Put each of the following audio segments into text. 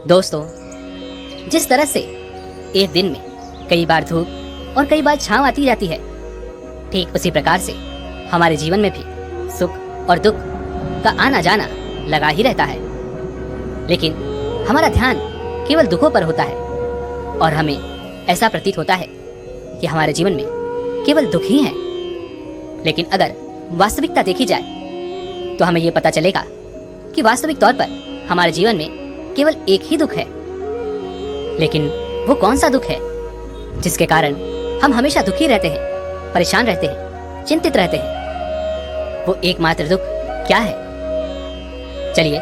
दोस्तों, जिस तरह से एक दिन में कई बार धूप और कई बार छांव आती जाती है, ठीक उसी प्रकार से हमारे जीवन में भी सुख और दुख का आना जाना लगा ही रहता है। लेकिन हमारा ध्यान केवल दुखों पर होता है और हमें ऐसा प्रतीत होता है कि हमारे जीवन में केवल दुख ही है। लेकिन अगर वास्तविकता देखी जाए तो हमें यह पता चलेगा कि वास्तविक तौर पर हमारे जीवन में केवल एक ही दुख है। लेकिन वो कौन सा दुख है जिसके कारण हम हमेशा दुखी रहते हैं, परेशान रहते हैं, चिंतित रहते हैं? वो एकमात्र दुख क्या है? चलिए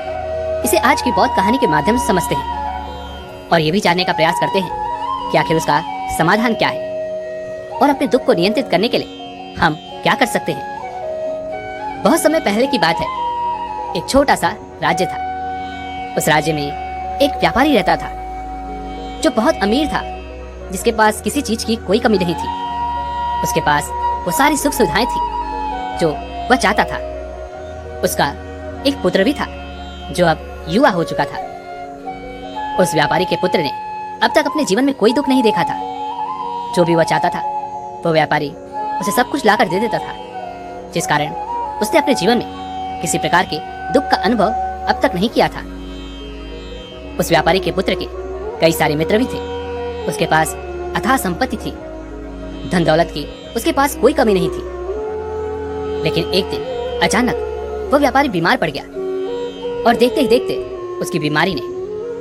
इसे आज की बहुत कहानी के माध्यम से समझते हैं और ये भी जानने का प्रयास करते हैं कि आखिर उसका समाधान क्या है और अपने दुख को नियंत्रित करने के लिए हम क्या कर सकते हैं। बहुत समय पहले की बात है, एक छोटा सा राज्य था। उस राज्य में एक व्यापारी रहता था जो बहुत अमीर था, जिसके पास किसी चीज की कोई कमी नहीं थी। उसके पास वो सारी सुख सुविधाएं थी जो वह चाहता था। उसका एक पुत्र भी था जो अब युवा हो चुका था। उस व्यापारी के पुत्र ने अब तक अपने जीवन में कोई दुख नहीं देखा था। जो भी वह चाहता था वो व्यापारी उसे सब कुछ लाकर दे देता था, जिस कारण उसने अपने जीवन में किसी प्रकार के दुख का अनुभव अब तक नहीं किया था। उस व्यापारी के पुत्र के कई सारे मित्र भी थे। उसके पास अथाह संपत्ति थी, धन दौलत की उसके पास कोई कमी नहीं थी। लेकिन एक दिन अचानक वह व्यापारी बीमार पड़ गया और देखते ही देखते उसकी बीमारी ने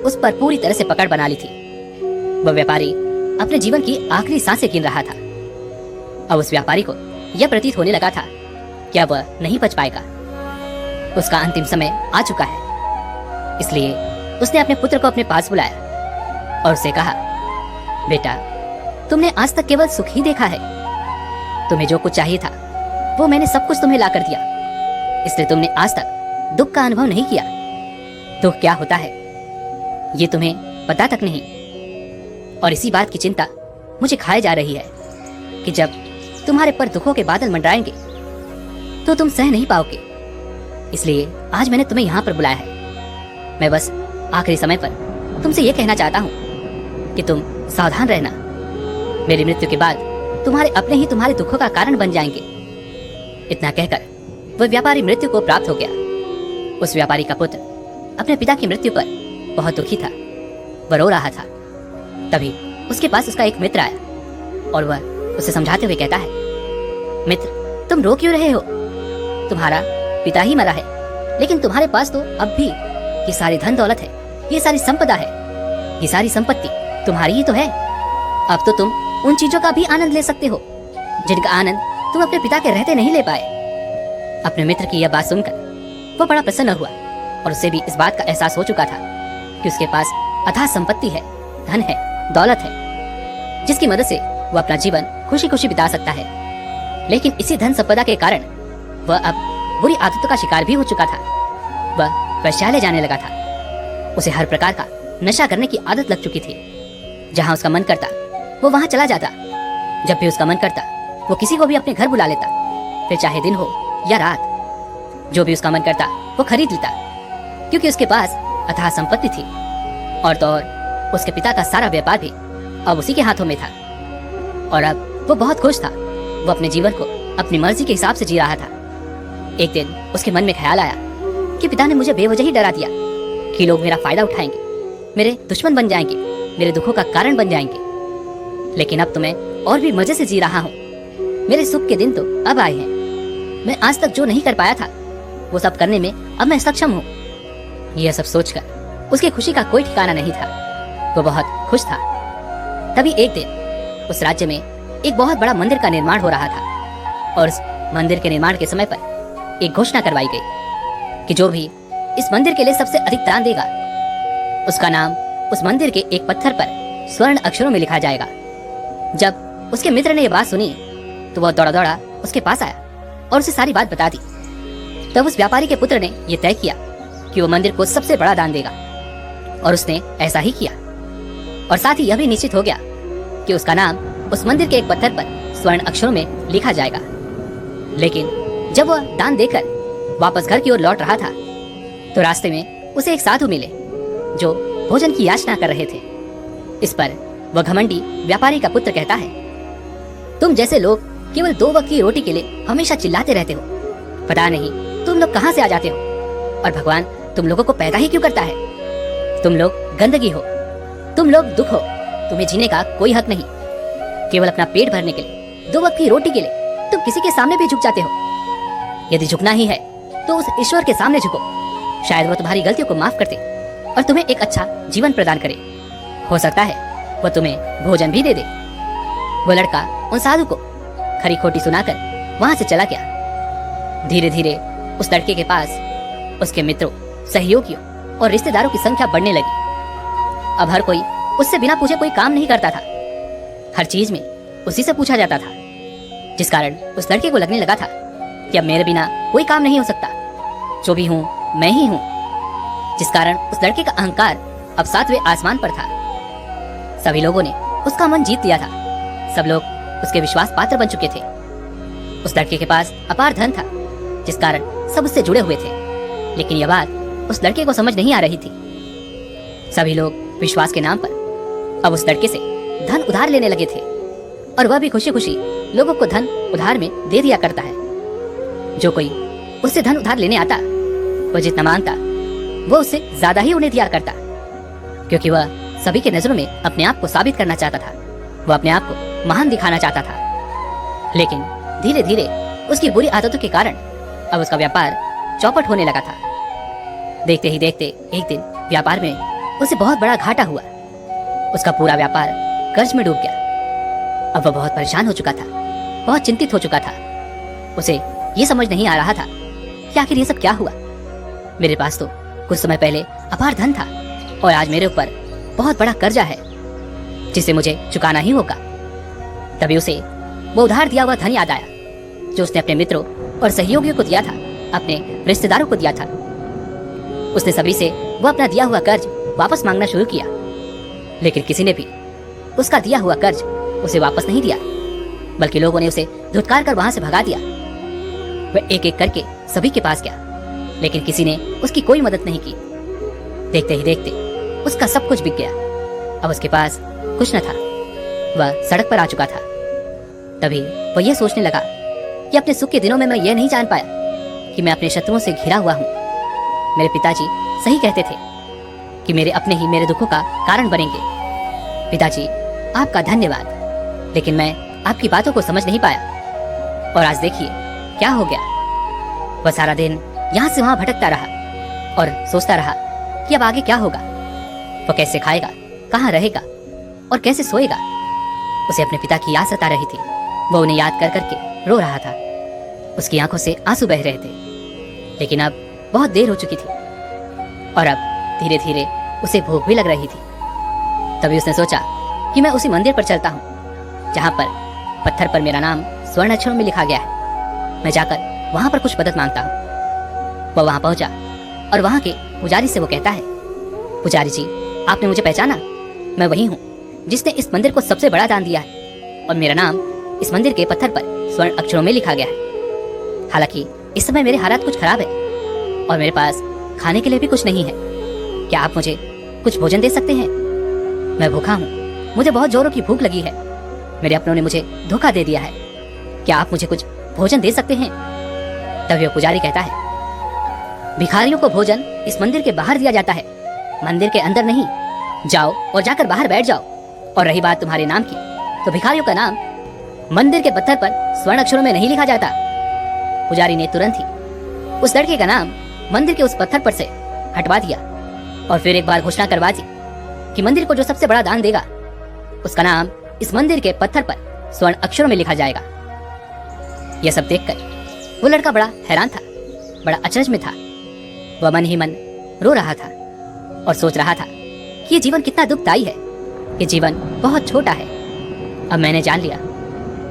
उस पर पूरी तरह से पकड़ बना ली थी। वह व्यापारी अपने जीवन की आखिरी सांसें गिन रहा था। अब उस व्यापारी को यह प्रतीत होने लगा था कि अब वह नहीं बच पाएगा, उसका अंतिम समय आ चुका है। इसलिए उसने अपने पुत्र को अपने पास बुलाया और उसे कहा, बेटा, तुमने आज तक केवल सुख ही देखा है। तुम्हें जो कुछ चाहिए था वो मैंने सब कुछ तुम्हें ला कर दिया, इसलिए तुमने आज तक दुख का अनुभव नहीं किया। दुख क्या होता है ये तुम्हें पता तक नहीं, और इसी बात की चिंता मुझे खाए जा रही है कि जब तुम्हारे पर दुखों के बादल मंडराएंगे तो तुम सह नहीं पाओगे। इसलिए आज मैंने तुम्हें यहाँ पर बुलाया है। मैं बस आखिरी समय पर तुमसे यह कहना चाहता हूँ कि तुम सावधान रहना। मेरी मृत्यु के बाद तुम्हारे अपने ही तुम्हारे दुखों का कारण बन जाएंगे। इतना कहकर वह व्यापारी मृत्यु को प्राप्त हो गया। उस व्यापारी का पुत्र अपने पिता की मृत्यु पर बहुत दुखी था, वह रो रहा था। तभी उसके पास उसका एक मित्र आया और वह उसे समझाते हुए कहता है, मित्र, तुम रो क्यों रहे हो? तुम्हारा पिता ही मरा है, लेकिन तुम्हारे पास तो अब भी ये सारी धन दौलत है, ये सारी संपदा है, ये सारी संपत्ति तुम्हारी ही तो है। अब तो तुम उन चीजों का भी आनंद ले सकते हो जिनका आनंद तुम अपने पिता के रहते नहीं ले पाए। अपने मित्र की यह बात सुनकर वो बड़ा प्रसन्न हुआ और उसे भी इस बात का एहसास हो चुका था कि उसके पास अथाह संपत्ति है, धन है, दौलत है, जिसकी मदद से वह अपना जीवन खुशी खुशी बिता सकता है। लेकिन इसी धन संपदा के कारण वह अब बुरी आदतों का शिकार भी हो चुका था। वह वैश्यालय जाने लगा था। उसे हर प्रकार का नशा करने की आदत लग चुकी थी। जहां उसका मन करता वो वहां चला जाता। जब भी उसका मन करता वो किसी को भी अपने घर बुला लेता, फिर चाहे दिन हो या रात। जो भी उसका मन करता वो खरीद लेता, क्योंकि उसके पास अथाह संपत्ति थी। और तो और उसके पिता का सारा व्यापार भी अब उसी के हाथों में था और अब वो बहुत खुश था। वो अपने जीवन को अपनी मर्जी के हिसाब से जी रहा था। एक दिन उसके मन में ख्याल आया कि पिता ने मुझे बेवजह ही डरा दिया कि लोग मेरा फायदा उठाएंगे, मेरे दुश्मन बन जाएंगे, मेरे दुखों का कारण बन जाएंगे। लेकिन अब तो मैं और भी मजे से जी रहा हूँ। मेरे सुख के दिन तो अब आए हैं। मैं आज तक जो नहीं कर पाया था वो सब करने में अब मैं सक्षम हूँ। यह सब सोचकर उसकी खुशी का कोई ठिकाना नहीं था। वो बहुत खुश था। तभी एक दिन उस राज्य में एक बहुत बड़ा मंदिर का निर्माण हो रहा था और उस मंदिर के निर्माण के समय पर एक घोषणा करवाई गई कि जो भी इस मंदिर के लिए सबसे अधिक दान देगा उसका नाम उस मंदिर के एक पत्थर पर स्वर्ण अक्षरों में लिखा जाएगा। जब उसके मित्र ने यह बात सुनी तो वह दौड़ा दौड़ा उसके पास आया और उसे सारी बात बता दी। तब उस व्यापारी के पुत्र ने यह तय किया कि वो मंदिर को सबसे बड़ा दान देगा और उसने ऐसा ही किया। और साथ ही यह भी निश्चित हो गया कि उसका नाम उस मंदिर के एक पत्थर पर स्वर्ण अक्षरों में लिखा जाएगा। लेकिन जब वह दान देकर वापस घर की ओर लौट रहा था तो रास्ते में उसे एक साधु मिले जो भोजन की याचना कर रहे थे। इस पर वह घमंडी व्यापारी का पुत्र कहता है, तुम जैसे लोग केवल 2 वक्त की रोटी के लिए हमेशा चिल्लाते रहते हो। पता नहीं तुम लोग कहां से आ जाते हो, और भगवान तुम लोगों को पैदा ही क्यों करता है। तुम लोग गंदगी हो, तुम लोग दुख हो, तुम्हें जीने का कोई हक नहीं। केवल अपना पेट भरने के लिए, 2 वक्त की रोटी के लिए तुम किसी के सामने भी झुक जाते हो। यदि झुकना ही है तो उस ईश्वर के सामने झुको, शायद वह तुम्हारी गलतियों को माफ कर दे और तुम्हें एक अच्छा जीवन प्रदान करे। हो सकता है वह तुम्हें भोजन भी दे दे। वो लड़का उन साधु को खरी खोटी सुनाकर वहां से चला गया। धीरे धीरे उस लड़के के पास उसके मित्रों, सहयोगियों और रिश्तेदारों की संख्या बढ़ने लगी। अब हर कोई उससे बिना पूछे कोई काम नहीं करता था। हर चीज में उसी से पूछा जाता था, जिस कारण उस लड़के को लगने लगा था कि अब मेरे बिना कोई काम नहीं हो सकता। जो भी हूँ मैं ही हूँ। जिस कारण उस लड़के का अहंकार अब 7वें आसमान पर था। सभी लोगों ने उसका मन जीत लिया था। सब लोग उसके विश्वास पात्र बन चुके थे। उस लड़के के पास अपार धन था, जिस कारण सब उससे जुड़े हुए थे। लेकिन यह बात उस लड़के को समझ नहीं आ रही थी। सभी लोग विश्वास के नाम पर अब उस लड़के से धन उधार लेने लगे थे, और वह भी खुशी खुशी लोगों को धन उधार में दे दिया करता है। जो कोई उससे धन उधार लेने आता, वह जितना मांगता वो उससे ज्यादा ही उन्हें दिया करता, क्योंकि वह सभी के नजरों में अपने आप को साबित करना चाहता था। वह अपने आप को महान दिखाना चाहता था। लेकिन धीरे धीरे उसकी बुरी आदतों के कारण अब उसका व्यापार चौपट होने लगा था। देखते ही देखते एक दिन व्यापार में उसे बहुत बड़ा घाटा हुआ। उसका पूरा व्यापार कर्ज में डूब गया। अब वह बहुत परेशान हो चुका था, बहुत चिंतित हो चुका था। उसे ये समझ नहीं आ रहा था कि आखिर ये सब क्या हुआ। मेरे पास तो कुछ समय पहले अपार धन था, और आज मेरे ऊपर बहुत बड़ा कर्जा है जिसे मुझे चुकाना ही होगा। तभी उसे वो उधार दिया हुआ धन याद आया, जो उसने अपने मित्रों और सहयोगियों को दिया था, अपने रिश्तेदारों को दिया था। उसने सभी से वो अपना दिया हुआ कर्ज वापस मांगना शुरू किया, लेकिन किसी ने भी उसका दिया हुआ कर्ज उसे वापस नहीं दिया, बल्कि लोगों ने उसे धुतकार कर वहां से भगा दिया। वह एक एक करके सभी के पास गया, लेकिन किसी ने उसकी कोई मदद नहीं की। देखते ही देखते उसका सब कुछ बिक गया। अब उसके पास कुछ न था। वह सड़क पर आ चुका था। तभी वह यह सोचने लगा कि अपने सुख के दिनों में मैं यह नहीं जान पाया कि मैं अपने शत्रुओं से घिरा हुआ हूँ। मेरे पिताजी सही कहते थे कि मेरे अपने ही मेरे दुखों का कारण बनेंगे। पिताजी, आपका धन्यवाद, लेकिन मैं आपकी बातों को समझ नहीं पाया। और आज देखिए क्या हो गया। वह सारा दिन यहाँ से वहां भटकता रहा और सोचता रहा कि अब आगे क्या होगा। वह कैसे खाएगा, कहाँ रहेगा और कैसे सोएगा। उसे अपने पिता की याद सता रही थी। वह उन्हें याद कर करके रो रहा था। उसकी आंखों से आंसू बह रहे थे। लेकिन अब बहुत देर हो चुकी थी, और अब धीरे धीरे उसे भूख भी लग रही थी। तभी उसने सोचा कि मैं उसी मंदिर पर चलता हूँ जहाँ पर पत्थर पर मेरा नाम स्वर्ण अक्षरों में लिखा गया है। मैं जाकर वहां पर कुछ मदद मांगता हूँ। वह वहां पहुंचा और वहां के पुजारी से वो कहता है, पुजारी जी, आपने मुझे पहचाना? मैं वही हूँ जिसने इस मंदिर को सबसे बड़ा दान दिया है, और मेरा नाम इस मंदिर के पत्थर पर स्वर्ण अक्षरों में लिखा गया है। हालांकि इस समय मेरे हालात कुछ खराब है और मेरे पास खाने के लिए भी कुछ नहीं है। क्या आप मुझे कुछ भोजन दे सकते हैं? मैं भूखा हूँ, मुझे बहुत जोरों की भूख लगी है। मेरे अपनों ने मुझे धोखा दे दिया है। क्या आप मुझे कुछ भोजन दे सकते हैं? तभी वो पुजारी कहता है, भिखारियों को भोजन इस मंदिर के बाहर दिया जाता है, मंदिर के अंदर नहीं। जाओ और जाकर बाहर बैठ जाओ। और रही बात तुम्हारे नाम की, तो भिखारियों का नाम मंदिर के पत्थर पर स्वर्ण अक्षरों में नहीं लिखा जाता। पुजारी ने तुरंत ही उस लड़के का नाम मंदिर के उस पत्थर पर से हटवा दिया, और फिर एक बार घोषणा करवा दी कि मंदिर को जो सबसे बड़ा दान देगा, उसका नाम इस मंदिर के पत्थर पर स्वर्ण अक्षरों में लिखा जाएगा। यह सब देखकर वो लड़का बड़ा हैरान था, बड़ा अचरज में था। वह मन ही मन रो रहा था और सोच रहा था कि ये जीवन कितना दुखदाई है। ये जीवन बहुत छोटा है। अब मैंने जान लिया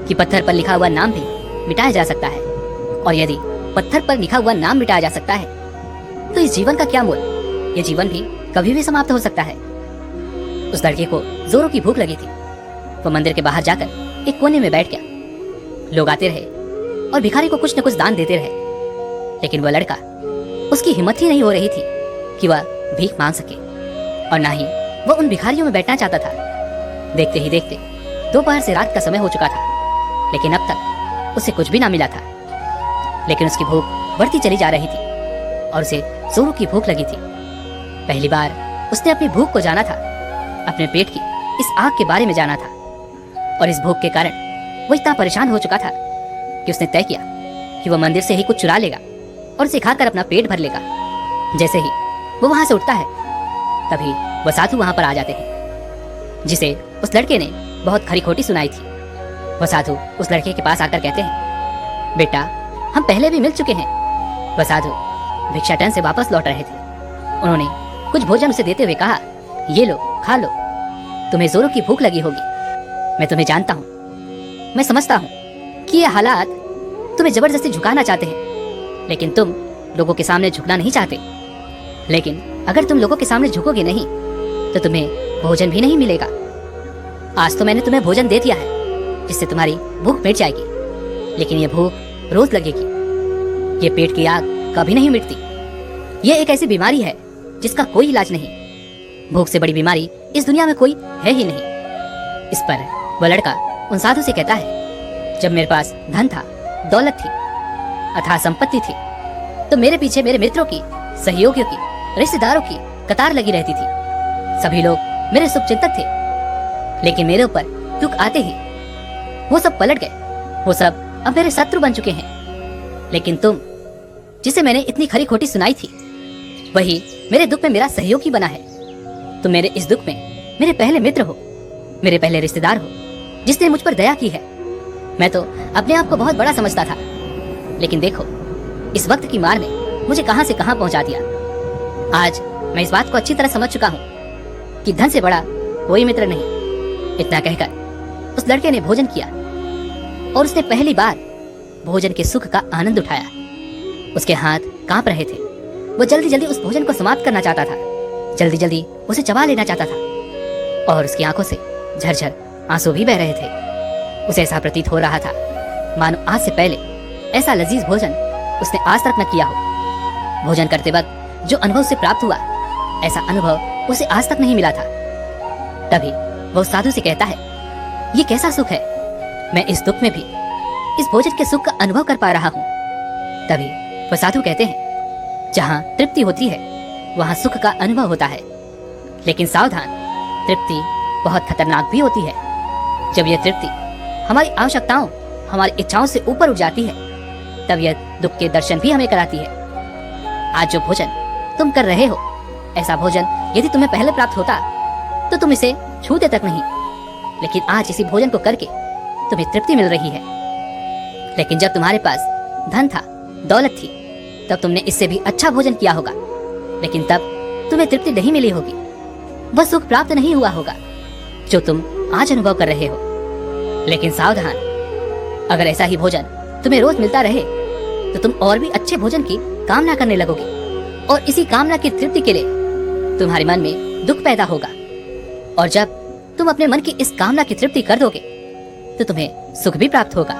कि पत्थर पर लिखा हुआ नाम भी मिटाया जा सकता है, और यदि पत्थर पर लिखा हुआ नाम मिटाया जा सकता है तो इस जीवन का क्या मोल। ये जीवन भी कभी भी समाप्त हो सकता है। उस लड़के को जोरों की भूख लगी थी। वो मंदिर के बाहर जाकर एक कोने में बैठ गया। लोग आते रहे और भिखारी को कुछ न कुछ दान देते रहे, लेकिन वह लड़का, उसकी हिम्मत ही नहीं हो रही थी कि वह भीख मांग सके। और ना ही वो उन भिखारियों में बैठना चाहता था। देखते ही देखते दोपहर से रात का समय हो चुका था, लेकिन अब तक उसे कुछ भी ना मिला था। लेकिन उसकी भूख बढ़ती चली जा रही थी और उसे जोरों की भूख लगी थी। पहली बार उसने अपनी भूख को जाना था, अपने पेट की इस आग के बारे में जाना था। और इस भूख के कारण वो इतना परेशान हो चुका था कि उसने तय किया कि वो मंदिर से ही कुछ चुरा लेगा और उसे खाकर अपना पेट भर लेगा। जैसे ही वो वहां से उठता है, तभी वो साधु वहां पर आ जाते हैं, जिसे उस लड़के ने बहुत खरी खोटी सुनाई थी। वो साधु उस लड़के के पास आकर कहते हैं, बेटा हम पहले भी मिल चुके हैं। वह साधु भिक्षाटन से वापस लौट रहे थे। उन्होंने कुछ भोजन उसे देते हुए कहा, ये लो, खा लो, तुम्हें जोरों की भूख लगी होगी। मैं तुम्हें जानता हूँ, मैं समझता हूँ कि ये हालात तुम्हें जबरदस्ती झुकाना चाहते हैं, लेकिन तुम लोगों के सामने झुकना नहीं चाहते। लेकिन अगर तुम लोगों के सामने झुकोगे नहीं तो तुम्हें भोजन भी नहीं मिलेगा। आज तो मैंने तुम्हें भोजन दे दिया है जिससे तुम्हारी भूख मिट जाएगी, लेकिन ये भूख रोज लगेगी। ये पेट की आग कभी नहीं मिटती। ये एक ऐसी बीमारी है जिसका कोई इलाज नहीं। भूख से बड़ी बीमारी इस दुनिया में कोई है ही नहीं। इस पर वह लड़का उन साधु से कहता है, जब मेरे पास धन था, दौलत थी, अथाह संपत्ति थी, तो मेरे पीछे मेरे मित्रों की, सहयोगियों की, रिश्तेदारों की कतार लगी रहती थी। सभी लोग मेरे शुभचिंतक थे, लेकिन मेरे ऊपर दुख आते ही वो सब पलट गए। वो सब अब मेरे शत्रु बन चुके हैं। लेकिन तुम, जिसे मैंने इतनी खरी खोटी सुनाई थी, वही मेरे दुख में मेरा सहयोगी बना है। तुम मेरे इस दुख में मेरे पहले मित्र हो, मेरे पहले रिश्तेदार हो, जिसने मुझ पर दया की है। मैं तो अपने आप को बहुत बड़ा समझता था, लेकिन देखो इस वक्त की मार ने मुझे कहां से कहां पहुंचा दिया। आज मैं इस बात को अच्छी तरह समझ चुका हूं कि धन से बड़ा कोई मित्र नहीं। इतना कहकर उस लड़के ने भोजन किया और उसने पहली बार भोजन के सुख का आनंद उठाया। उसके हाथ कांप रहे थे। वो जल्दी जल्दी उस भोजन को समाप्त करना चाहता था, जल्दी जल्दी उसे चबा लेना चाहता था, और उसकी आंखों से झरझर आंसू भी बह रहे थे। उसे ऐसा प्रतीत हो रहा था मानो आज से पहले ऐसा लजीज भोजन उसने आज तक न किया हो। भोजन करते वक्त जो अनुभव से प्राप्त हुआ, ऐसा अनुभव उसे आज तक नहीं मिला था। तभी वो साधु से कहता है, ये कैसा सुख है, मैं इस दुख में भी इस भोजन के सुख का अनुभव कर पा रहा हूँ। तभी वो साधु कहते हैं, जहाँ तृप्ति होती है वहाँ सुख का अनुभव होता है, लेकिन सावधान, तृप्ति बहुत खतरनाक भी होती है। जब यह तृप्ति हमारी आवश्यकताओं, हमारी इच्छाओं से ऊपर उठ जाती है, तब यह दुख के दर्शन भी हमें कराती है। आज जो भोजन तुम कर रहे हो, ऐसा भोजन यदि तुम्हें पहले प्राप्त होता तो तुम इसे छूते तक नहीं, लेकिन आज इसी भोजन को करके तुम्हें तृप्ति मिल रही है। लेकिन जब तुम्हारे पास धन था, दौलत थी, तब तुमने इससे भी अच्छा भोजन किया होगा, लेकिन तब तुम्हें तृप्ति नहीं मिली होगी, वह सुख प्राप्त नहीं हुआ होगा जो तुम आज अनुभव कर रहे हो। लेकिन सावधान, अगर ऐसा ही भोजन तुम्हें रोज मिलता रहे तो तुम और भी अच्छे भोजन की कामना करने लगोगे, और इसी कामना की तृप्ति के लिए तुम्हारे मन में दुख पैदा होगा। और जब तुम अपने मन की इस कामना की तृप्ति कर दोगे तो तुम्हें सुख भी प्राप्त होगा,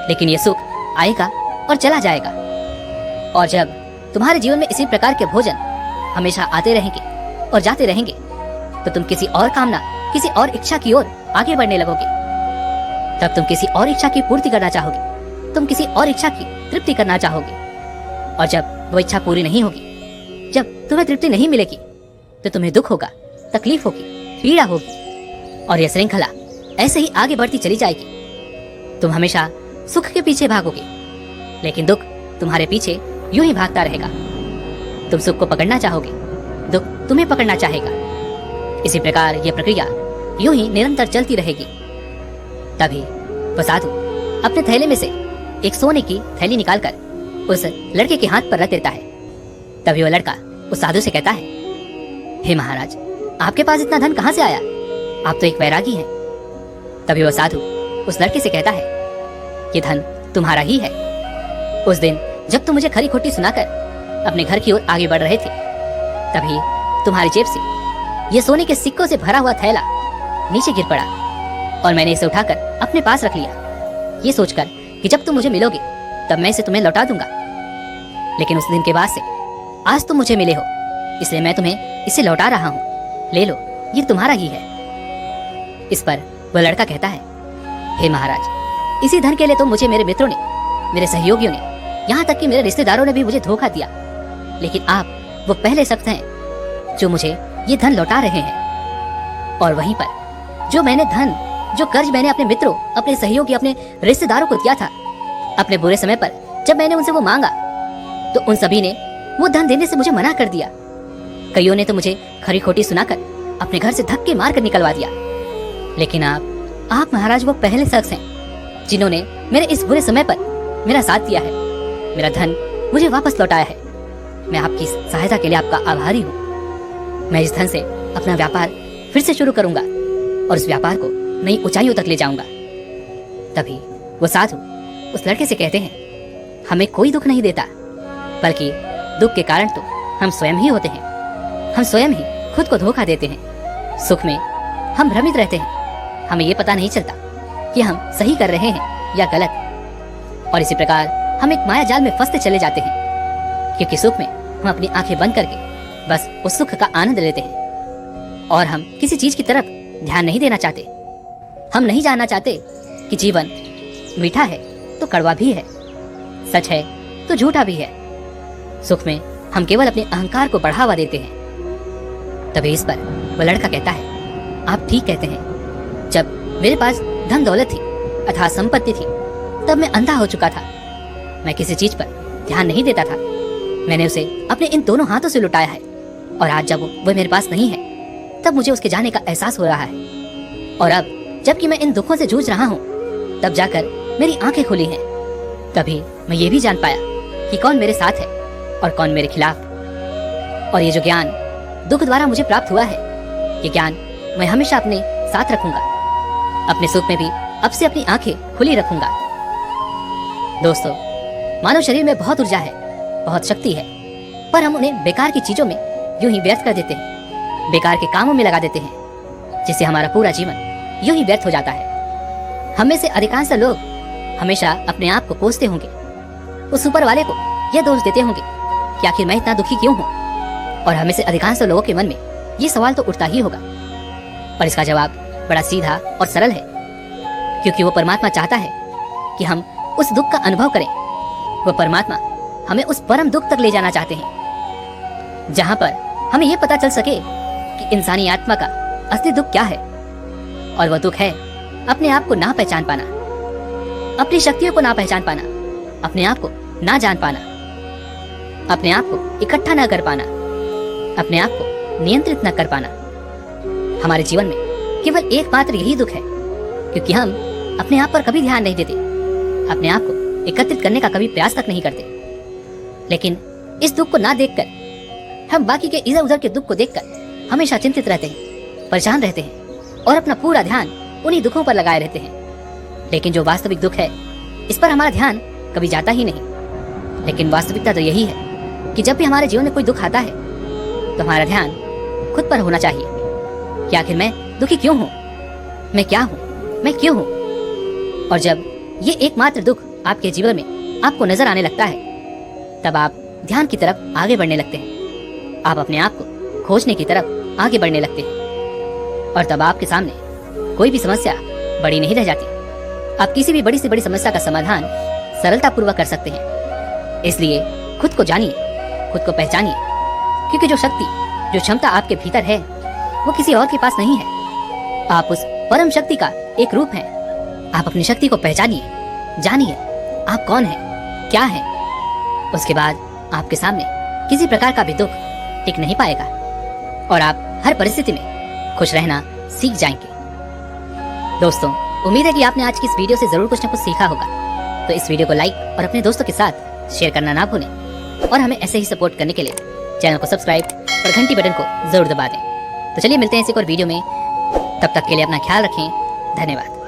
लेकिन यह सुख आएगा और चला जाएगा। और जब तुम्हारे जीवन में इसी प्रकार के भोजन हमेशा आते रहेंगे और जाते रहेंगे, तो तुम किसी और कामना, किसी और इच्छा की ओर आगे बढ़ने लगोगे। तब तुम किसी और इच्छा की पूर्ति करना चाहोगे, तुम किसी और इच्छा की तृप्ति करना चाहोगे, और जब वो इच्छा पूरी नहीं होगी, जब तुम्हें तृप्ति नहीं मिलेगी, तो तुम्हें दुख होगा, तकलीफ होगी, पीड़ा होगी, और यह श्रृंखला ऐसे ही आगे बढ़ती चली जाएगी। तुम हमेशा सुख के पीछे भागोगे, लेकिन दुख तुम्हारे पीछे यूं ही भागता रहेगा। तुम सुख को पकड़ना चाहोगे, दुख तुम्हें पकड़ना चाहेगा। इसी प्रकार यह प्रक्रिया यूं ही निरंतर चलती रहेगी। तभी वह साधु अपने थैले में से एक सोने की थैली निकालकर उस लड़के के हाथ पर रख देता है। तभी वह लड़का उस साधु से कहता है, हे महाराज, आपके पास इतना धन कहाँ से आया? आप तो एक वैरागी हैं। तभी वह साधु उस लड़के से कहता है, ये धन तुम्हारा ही है। उस दिन जब तुम मुझे खरी खोटी सुनाकर अपने घर की ओर आगे बढ़ रहे थे, तभी तुम्हारी जेब से यह सोने के सिक्कों से भरा हुआ थैला नीचे गिर पड़ा, और मैंने इसे उठाकर अपने पास रख लिया, ये सोचकर कि जब तुम मुझे मिलोगे तब मैं इसे तुम्हें लौटा दूंगा। लेकिन उस दिन के बाद से आज तुम मुझे मिले हो, इसलिए मैं तुम्हें इसे लौटा रहा हूँ, ले लो, ये तुम्हारा ही है। इस पर वह लड़का कहता है, हे महाराज, इसी धन के लिए तो मुझे मेरे मित्रों ने, मेरे सहयोगियों ने, यहाँ तक कि मेरे रिश्तेदारों ने भी मुझे धोखा दिया, लेकिन आप वो पहले शख्स हैं जो मुझे ये धन लौटा रहे हैं। और वहीं पर जो कर्ज मैंने अपने मित्रों, अपने सहयोगी, अपने रिश्तेदारों को दिया था, अपने बुरे समय पर जब मैंने उनसे वो मांगा तो उन सभी ने वो धन देने से मुझे मना कर दिया। कईयों ने तो मुझे खरी खोटी सुनाकर अपने घर से धक्के मार कर निकलवा दिया। लेकिन आप महाराज वो पहले शख्स हैं जिन्होंने मेरे इस बुरे समय पर मेरा साथ दिया है, मेरा धन मुझे वापस लौटाया है। मैं आपकी सहायता के लिए आपका आभारी हूँ। मैं इस धन से अपना व्यापार फिर से शुरू करूंगा और उस व्यापार को नई ऊंचाइयों तक ले जाऊंगा। तभी वो साधु उस लड़के से कहते हैं, हमें कोई दुख नहीं देता, बल्कि दुख के कारण तो हम स्वयं ही होते हैं। हम स्वयं ही खुद को धोखा देते हैं। सुख में हम भ्रमित रहते हैं, हमें ये पता नहीं चलता कि हम सही कर रहे हैं या गलत। और इसी प्रकार हम एक माया जाल में फंसते चले जाते हैं, क्योंकि सुख में हम अपनी आंखें बंद करके बस उस सुख का आनंद लेते हैं और हम किसी चीज की तरफ ध्यान नहीं देना चाहते। हम नहीं जानना चाहते कि जीवन मीठा है तो कड़वा भी है, सच है तो झूठा भी है। सुख में हम केवल अपने अहंकार को बढ़ावा देते हैं। तभी इस पर वह लड़का कहता है, आप ठीक कहते हैं। जब मेरे पास धन दौलत थी अथवा संपत्ति थी, तब मैं अंधा हो चुका था। मैं किसी चीज पर ध्यान नहीं देता था। मैंने उसे अपने इन दोनों हाथों से लुटाया है और आज जब वह मेरे पास नहीं है, तब मुझे उसके जाने का एहसास हो रहा है। और अब जबकि मैं इन दुखों से जूझ रहा हूँ, तब जाकर मेरी आंखें खुली हैं। तभी मैं ये भी जान पाया कि कौन मेरे साथ है और कौन मेरे खिलाफ। और ये जो ज्ञान दुख द्वारा मुझे प्राप्त हुआ है, ये ज्ञान मैं हमेशा अपने साथ रखूंगा। अपने सुख में भी अब से अपनी आंखें खुली रखूंगा। दोस्तों, मानव शरीर में बहुत ऊर्जा है, बहुत शक्ति है, पर हम उन्हें बेकार की चीजों में यूं ही व्यर्थ कर देते हैं, बेकार के कामों में लगा देते हैं, जिससे हमारा पूरा जीवन यूं ही व्यर्थ हो जाता है। हम में से अधिकांश लोग हमेशा अपने आप को कोसते होंगे, उस ऊपर वाले को यह दोष देते होंगे कि आखिर मैं इतना दुखी क्यों हूँ। और हमें से अधिकांश लोगों के मन में ये सवाल तो उठता ही होगा, और इसका जवाब बड़ा सीधा और सरल है, क्योंकि वो परमात्मा चाहता है कि हम उस दुख का अनुभव करें। वो परमात्मा हमें उस परम दुख तक ले जाना चाहते हैं, जहां पर हमें यह पता चल सके कि इंसानी आत्मा का असली दुख क्या है। और वह दुख है अपने आप को ना पहचान पाना, अपनी शक्तियों को ना पहचान पाना, अपने आप को ना जान पाना, अपने आप को इकट्ठा ना कर पाना, अपने आप को नियंत्रित न कर पाना। हमारे जीवन में केवल एकमात्र यही दुख है, क्योंकि हम अपने आप पर कभी ध्यान नहीं देते, अपने आप को एकत्रित करने का कभी प्रयास तक नहीं करते। लेकिन इस दुख को ना देखकर हम बाकी के इधर उधर के दुख को देखकर हमेशा चिंतित रहते हैं, परेशान रहते हैं और अपना पूरा ध्यान उन्हीं दुखों पर लगाए रहते हैं। लेकिन जो वास्तविक दुख है, इस पर हमारा ध्यान कभी जाता ही नहीं। लेकिन वास्तविकता तो यही है कि जब भी हमारे जीवन में कोई दुख आता है, तो हमारा ध्यान खुद पर होना चाहिए कि आखिर मैं दुखी क्यों हूँ, मैं क्या हूँ, मैं क्यों हूँ। और जब ये एकमात्र दुख आपके जीवन में आपको नजर आने लगता है, तब आप ध्यान की तरफ आगे बढ़ने लगते हैं। आप अपने आप को खोजने की तरफ आगे बढ़ने लगते हैं, और तब आपके सामने कोई भी समस्या बड़ी नहीं रह जाती। आप किसी भी बड़ी से बड़ी समस्या का समाधान सरलतापूर्वक कर सकते हैं। इसलिए खुद को जानिए, खुद को पहचानिए, क्योंकि जो शक्ति, जो क्षमता आपके भीतर है, वो किसी और के पास नहीं है। आप उस परम शक्ति का एक रूप हैं। आप अपनी शक्ति को पहचानिए, जानिए आप कौन हैं, क्या हैं। उसके बाद आपके सामने किसी प्रकार का भी दुख टिक नहीं पाएगा और आप हर परिस्थिति में खुश रहना सीख जाएंगे। दोस्तों, उम्मीद है कि आपने आज की इस वीडियो से जरूर कुछ न कुछ सीखा होगा। तो इस वीडियो को लाइक और अपने दोस्तों के साथ शेयर करना ना भूलें, और हमें ऐसे ही सपोर्ट करने के लिए चैनल को सब्सक्राइब और घंटी बटन को जरूर दबा दें। तो चलिए मिलते हैं इसी एक और वीडियो में। तब तक के लिए अपना ख्याल रखें। धन्यवाद।